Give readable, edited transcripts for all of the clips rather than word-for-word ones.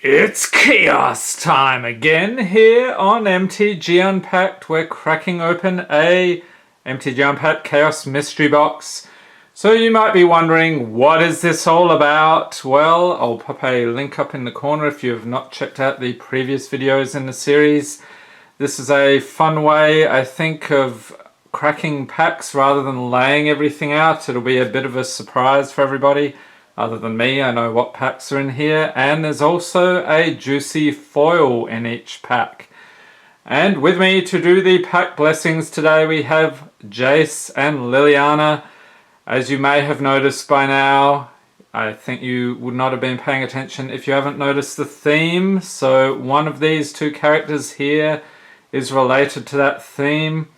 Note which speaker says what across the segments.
Speaker 1: It's chaos time again here on MTG Unpacked. We're cracking open a MTG Unpacked Chaos Mystery Box. So you might be wondering, what is this all about? Well, I'll pop a link up in the corner if you have not checked out the previous videos in the series. This is a fun way, I think, of cracking packs rather than laying everything out. It'll be a bit of a surprise for everybody. Other than me, I know what packs are in here, and there's also a juicy foil in each pack. And with me to do the pack blessings today we have Jace and Liliana. As you may have noticed by now, I think you would not have been paying attention if you haven't noticed the theme. So one of these two characters here is related to that theme.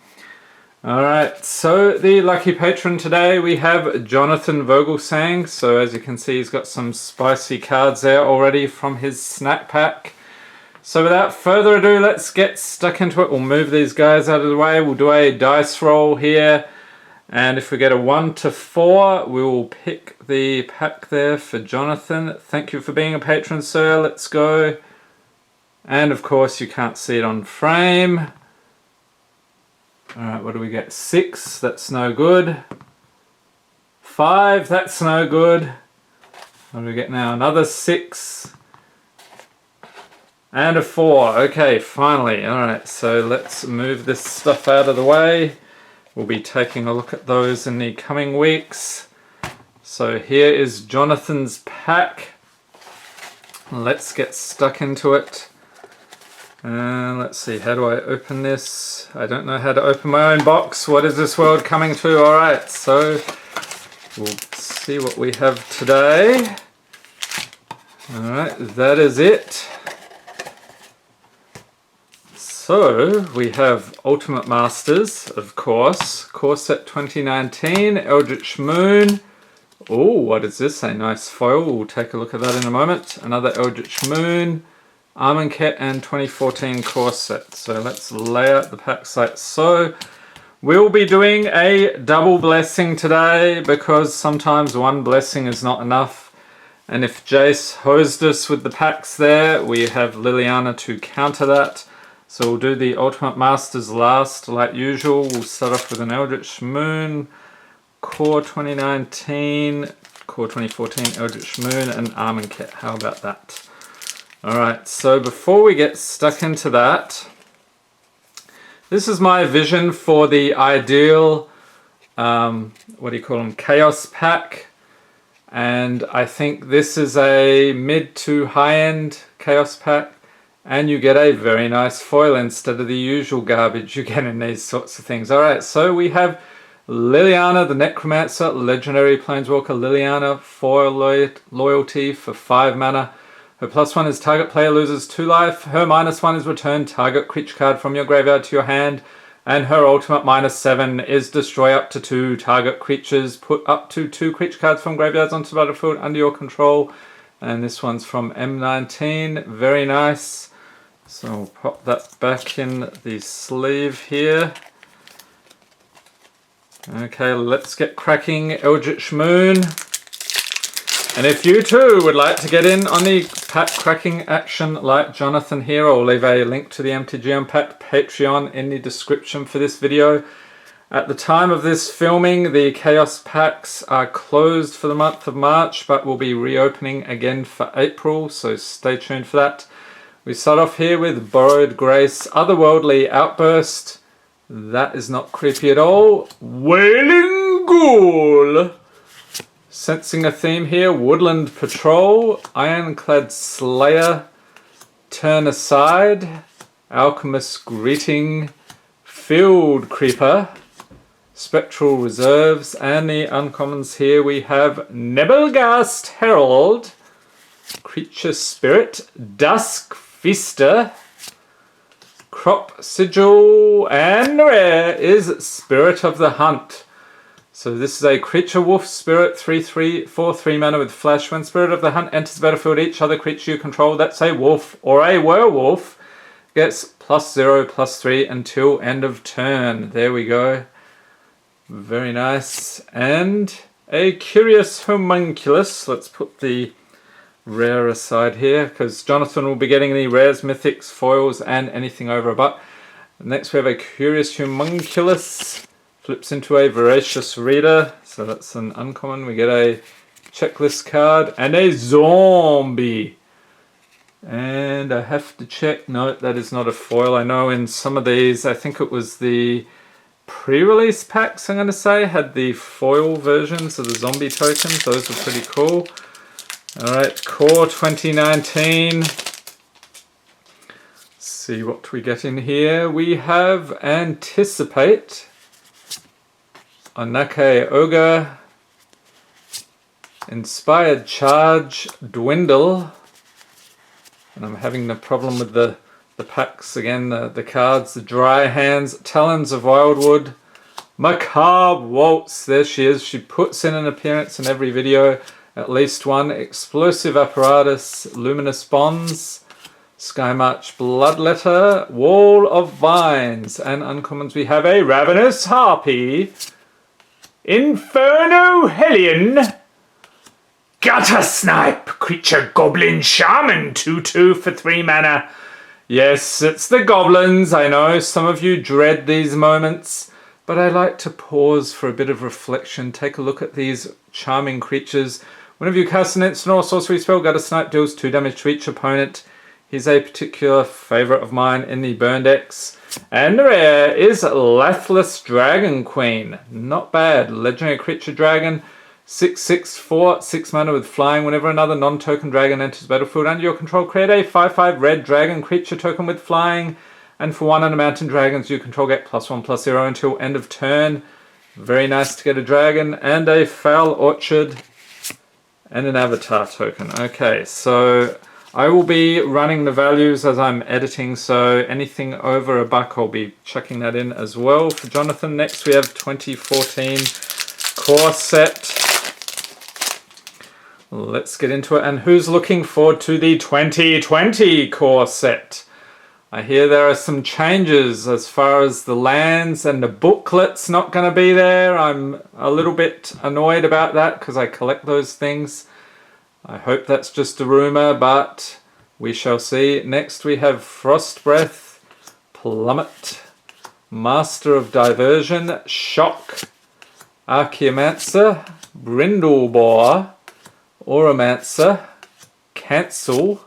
Speaker 1: Alright, so the lucky patron today we have Jonathan Vogelsang. So as you can see, he's got some spicy cards there already from his snack pack. So without further ado, let's get stuck into it. We'll move these guys out of the way. We'll do a dice roll here. And if we get a 1 to 4, we will pick the pack there for Jonathan. Thank you for being a patron, sir. Let's go. And of course, you can't see it on frame. Alright, what do we get? 6, that's no good. 5, that's no good. What do we get now? Another 6. And a 4. Okay, finally. Alright, so let's move this stuff out of the way. We'll be taking a look at those in the coming weeks. So here is Jonathan's pack. Let's get stuck into it. Let's see, how do I open this? I don't know how to open my own box. What is this world coming to? Alright, so we'll see what we have today. Alright, that is it. So we have Ultimate Masters, of course. Core Set 2019, Eldritch Moon. Oh, what is this? A nice foil. We'll take a look at that in a moment. Another Eldritch Moon. Amonkhet and 2014 core set. So let's lay out the packs like so. We'll be doing a double blessing today because sometimes one blessing is not enough. And if Jace hosed us with the packs there, we have Liliana to counter that. So we'll do the Ultimate Masters last like usual. We'll start off with an Eldritch Moon, Core 2019, Core 2014 Eldritch Moon and Amonkhet. How about that? Alright, so before we get stuck into that, this is my vision for the ideal, chaos pack. And I think this is a mid to high-end chaos pack. And you get a very nice foil instead of the usual garbage you get in these sorts of things. Alright, so we have Liliana, the Necromancer, Legendary Planeswalker Liliana, foil loyalty for 5 mana. Her +1 is target player loses 2 life. Her -1 is return target creature card from your graveyard to your hand. And her ultimate -7 is destroy up to 2 target creatures. Put up to 2 creature cards from graveyards onto the battlefield under your control. And this one's from M19. Very nice. So we'll pop that back in the sleeve here. Okay, let's get cracking. Eldritch Moon. And if you too would like to get in on the pack cracking action like Jonathan here, I'll leave a link to the MTG Unpacked Patreon in the description for this video. At the time of this filming, the Chaos packs are closed for the month of March, but will be reopening again for April, so stay tuned for that. We start off here with Borrowed Grace, Otherworldly Outburst. That is not creepy at all. Wailing Ghoul. Sensing a theme here, Woodland Patrol, Ironclad Slayer, Turn Aside, Alchemist Greeting, Field Creeper, Spectral Reserves, and the uncommons here we have Nebelgast Herald, Creature Spirit, Dusk Feaster, Crop Sigil, and the rare is Spirit of the Hunt. So this is a creature wolf spirit, 3/3 for 3 mana with flash. When Spirit of the Hunt enters the battlefield, each other creature you control that's a wolf or a werewolf gets +0/+3 until end of turn. There we go. Very nice. And a Curious Homunculus. Let's put the rarer side here, because Jonathan will be getting any rares, mythics, foils, and anything over a buck. Next we have a Curious Homunculus, flips into a Voracious Reader, so that's an uncommon. We get a checklist card and a zombie. And I have to check, no, that is not a foil. I know in some of these, I think it was the pre-release packs, I'm going to say, had the foil versions of the zombie tokens. Those were pretty cool. Alright, Core 2019. See what we get in here. We have Anticipate, Anake Ogre, Inspired Charge, Dwindle, and I'm having the problem with the packs again, the cards, the Dry Hands, Talons of Wildwood, Macabre Waltz, there she is, she puts in an appearance in every video, at least one, Explosive Apparatus, Luminous Bonds, Sky March Bloodletter, Wall of Vines, and uncommons we have a Ravenous Harpy, Inferno Hellion, Gutter Snipe, Creature Goblin Shaman, 2/2 for 3 mana. Yes, it's the goblins. I know some of you dread these moments, but I like to pause for a bit of reflection. Take a look at these charming creatures. Whenever you cast an instant or sorcery spell, Gutter Snipe deals 2 damage to each opponent. He's a particular favourite of mine in the burn decks. And the rare is Laithless Dragon Queen. Not bad. Legendary creature dragon. 6/6 for 6 mana with flying. Whenever another non-token dragon enters the battlefield under your control, create a 5/5 red dragon creature token with flying. And for 1 under mountain dragons you control, get +1/+0 until end of turn. Very nice to get a dragon and a Foul Orchard and an avatar token. Okay, so I will be running the values as I'm editing, so anything over a buck I'll be chucking that in as well for Jonathan. Next we have 2014 core set. Let's get into it. And who's looking forward to the 2020 core set? I hear there are some changes as far as the lands, and the booklet's not going to be there. I'm a little bit annoyed about that because I collect those things. I hope that's just a rumour, but we shall see. Next we have Frost Breath, Plummet, Master of Diversion, Shock, Archaeomancer, Brindlebore, Oromancer, Cancel,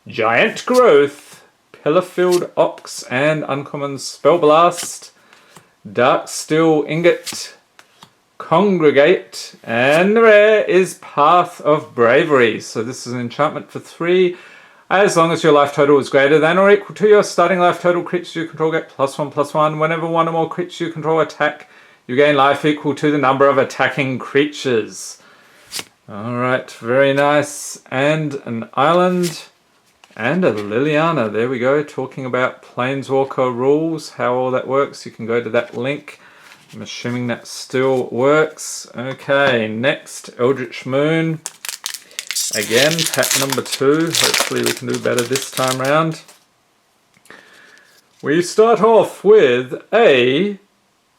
Speaker 1: Giant Growth, Pillarfield Ox, and uncommon Spellblast, Darksteel Ingot, Congregate, and the rare is Path of Bravery. So this is an enchantment for 3. As long as your life total is greater than or equal to your starting life total, creatures you control get +1/+1. Whenever 1 or more creatures you control attack, you gain life equal to the number of attacking creatures. Alright, very nice. And an island and a Liliana. There we go, talking about Planeswalker rules, how all that works. You can go to that link. I'm assuming that still works. Okay, next, Eldritch Moon. Again, pack number 2. Hopefully we can do better this time round. We start off with a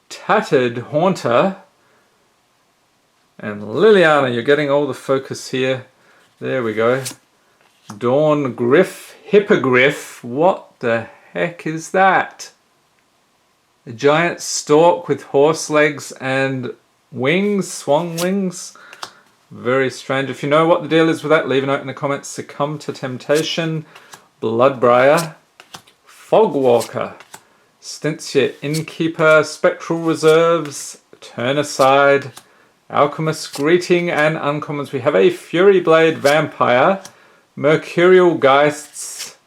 Speaker 1: Tattered Haunter. And Liliana, you're getting all the focus here. There we go. Dawn Griff, Hippogriff. What the heck is that? A giant stork with horse legs and wings, swan wings. Very strange. If you know what the deal is with that, leave a note in the comments. Succumb to Temptation, Bloodbriar, Fogwalker, Stincia Innkeeper, Spectral Reserves, Turn Aside, Alchemist Greeting, and uncommons we have a Fury Blade Vampire, Mercurial Geists,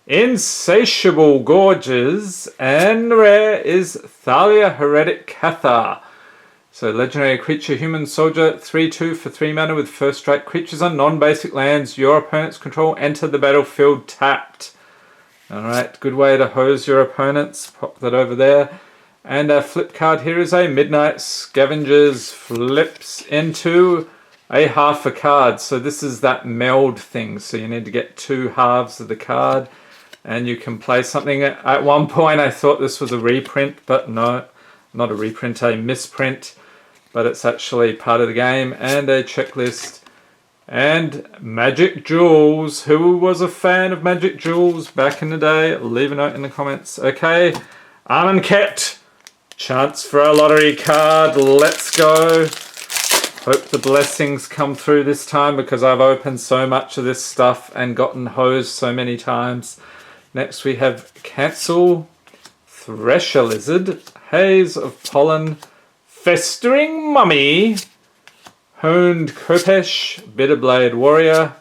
Speaker 1: Insatiable Gorges, and rare is Thalia Heretic Cathar. So legendary creature, human soldier, 3/2 for 3 mana with first strike. Creatures on non-basic lands your opponents control enter the battlefield tapped. Alright, good way to hose your opponents. Pop that over there. And our flip card here is a Midnight Scavengers, flips into a half a card. So this is that meld thing. So you need to get 2 halves of the card and you can play something. At one point I thought this was a reprint, but no, not a reprint, a misprint. But it's actually part of the game. And a checklist And Magic Jewels. Who was a fan of Magic Jewels back in the day? Leave a note in the comments. Okay, Amonkhet. Chance for a lottery card. Let's go. Hope the blessings come through this time because I've opened so much of this stuff and gotten hosed so many times. Next we have Cancel, Thresher Lizard, Haze of Pollen, Festering Mummy, Honed Kopesh, Bitterblade Warrior,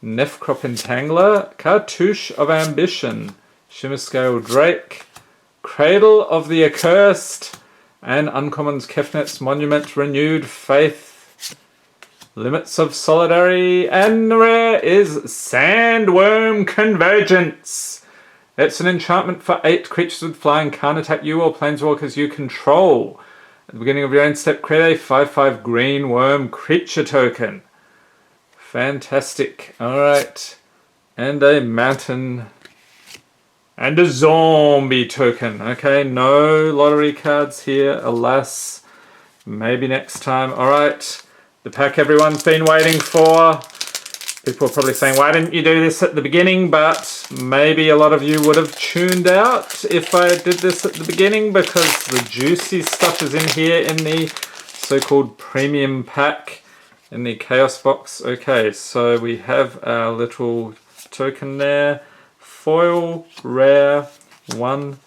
Speaker 1: Nefcrop Entangler, Cartouche of Ambition, Shimmerscale Drake, Cradle of the Accursed, and Uncommon's Kefnet's Monument, Renewed Faith, Limits of Solidarity, and the rare is Sandworm Convergence. It's an enchantment for 8 creatures with flying, can't attack you or planeswalkers you control. At the beginning of your end step, create a 5/5 green worm creature token. Fantastic. Alright. And a mountain and a zombie token. Okay, no lottery cards here, alas. Maybe next time. Alright, the pack everyone's been waiting for. People are probably saying, why didn't you do this at the beginning? But maybe a lot of you would have tuned out if I did this at the beginning because the juicy stuff is in here in the so-called premium pack in the Chaos box. Okay, so we have our little token there. Foil, rare, 1,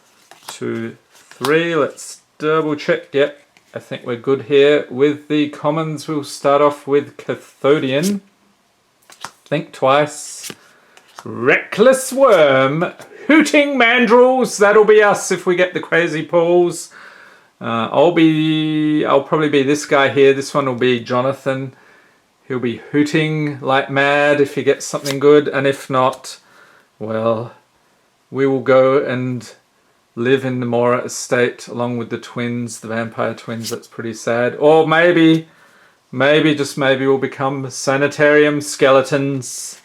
Speaker 1: 2, 3. Let's double check. Yep, I think we're good here. With the commons, we'll start off with Cathodian. Think twice. Reckless Worm. Hooting Mandrills. That'll be us if we get the crazy pulls. I'll probably be this guy here. This one will be Jonathan. He'll be hooting like mad if he gets something good, and if not, well, we will go and live in the Mora estate along with the twins, the vampire twins. That's pretty sad. Or maybe, just maybe we'll become sanitarium skeletons.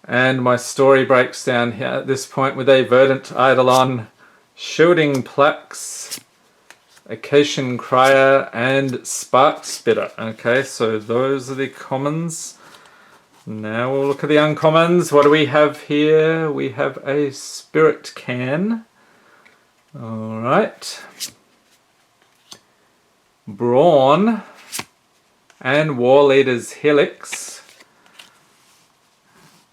Speaker 1: And my story breaks down here at this point with a Verdant Eidolon, Shielding Plaques, Acacian Crier, and Spark Spitter. Okay, so those are the commons. Now we'll look at the uncommons. What do we have here? We have a Spirit Can. Alright. Brawn. And War Leader's Helix.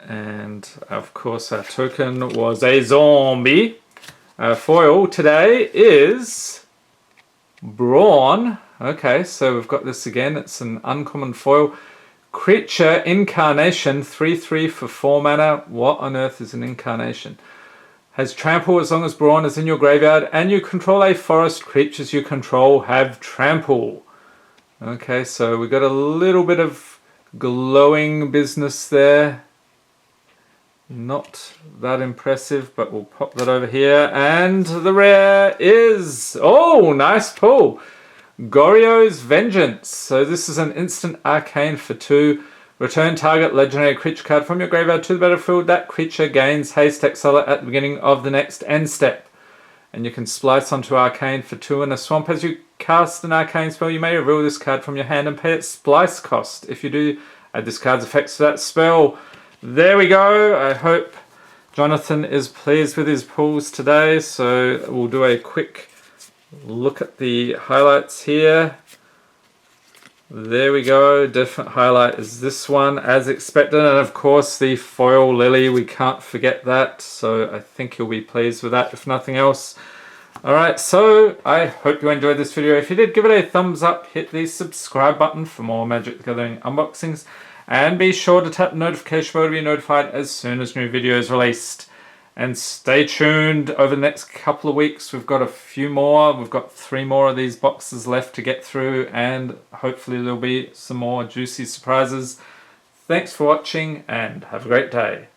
Speaker 1: And of course our token was a zombie. Our foil today is Brawn. Okay, so we've got this again. It's an uncommon foil. Creature Incarnation, 3/3 for 4 mana. What on earth is an incarnation? Has trample as long as Brawn is in your graveyard and you control a forest. Creatures you control have trample. Okay, so we got a little bit of glowing business there. Not that impressive, but we'll pop that over here. And the rare is, oh, nice pull. Goryo's Vengeance. So this is an instant arcane for 2. Return target legendary creature card from your graveyard to the battlefield. That creature gains haste exile at the beginning of the next end step. And you can splice onto arcane for 2 in a swamp. As you cast an arcane spell, you may reveal this card from your hand and pay its splice cost. If you do, add this card's effects to that spell. There we go. I hope Jonathan is pleased with his pulls today. So we'll do a quick look at the highlights here. There we go. Definite highlight is this one, as expected. And of course the foil lily, we can't forget that. So I think you'll be pleased with that, if nothing else. Alright, so I hope you enjoyed this video. If you did, give it a thumbs up. Hit the subscribe button for more Magic the Gathering unboxings. And be sure to tap the notification bell to be notified as soon as new videos released. And stay tuned over the next couple of weeks. We've got a few more. We've got 3 more of these boxes left to get through. And hopefully there'll be some more juicy surprises. Thanks for watching and have a great day.